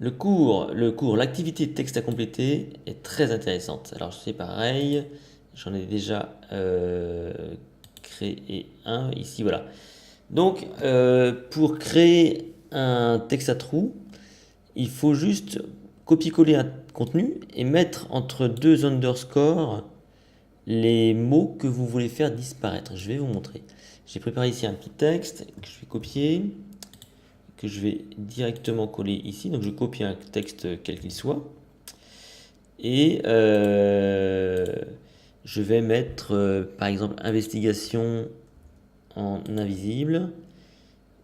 L'activité de texte à compléter est très intéressante. Alors, c'est pareil, j'en ai déjà créé un ici, voilà. Donc, pour créer un texte à trous, il faut juste copier-coller un contenu et mettre entre deux underscores les mots que vous voulez faire disparaître. Je vais vous montrer. J'ai préparé ici un petit texte que je vais copier, que je vais directement coller ici. Donc je copie un texte quel qu'il soit. Et je vais mettre par exemple investigation en invisible.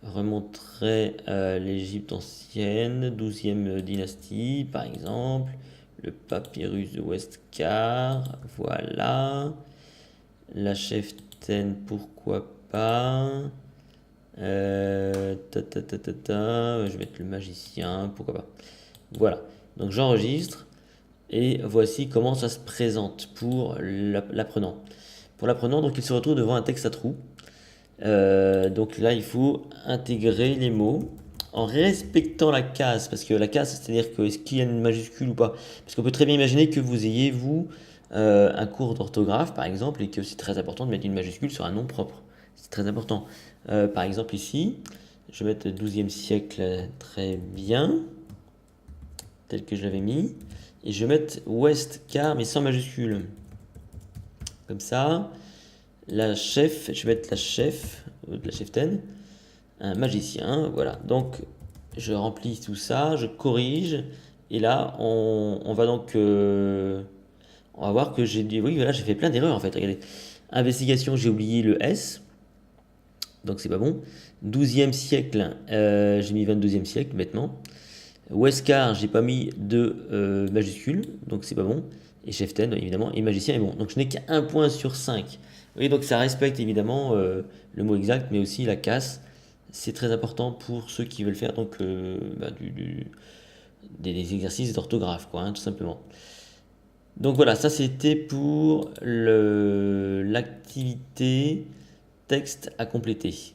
Remontrer l'Égypte ancienne, 12e dynastie par exemple. Le papyrus de Westcar, voilà. La cheftaine, pourquoi pas. Je vais mettre le magicien, pourquoi pas. Voilà, donc j'enregistre et voici comment ça se présente pour l'apprenant. Pour l'apprenant, donc il se retrouve devant un texte à trous. Donc là, il faut intégrer les mots en respectant la case, parce que la case, c'est-à-dire que est-ce qu'il y a une majuscule ou pas. Parce qu'on peut très bien imaginer que vous ayez, vous, un cours d'orthographe, par exemple, et que c'est très important de mettre une majuscule sur un nom propre. C'est très important. Par exemple, ici, je vais mettre 12e siècle, très bien, tel que je l'avais mis, et je vais mettre West car, mais sans majuscule. Comme ça. La chef, je vais mettre la chef, la cheftaine, un magicien, voilà. Donc je remplis tout ça, je corrige, et là on va donc, on va voir que j'ai dit, oui voilà, j'ai fait plein d'erreurs en fait. Regardez, investigation, j'ai oublié le S, donc c'est pas bon. 12e siècle, j'ai mis 22e siècle bêtement. Westcar, j'ai pas mis de majuscule, donc c'est pas bon. Et cheftaine, évidemment, et magicien est bon. Donc je n'ai qu'un point sur 5. Oui, donc ça respecte évidemment le mot exact, mais aussi la casse. C'est très important pour ceux qui veulent faire donc des exercices d'orthographe, quoi, hein, tout simplement. Donc voilà, ça c'était pour l'activité texte à compléter.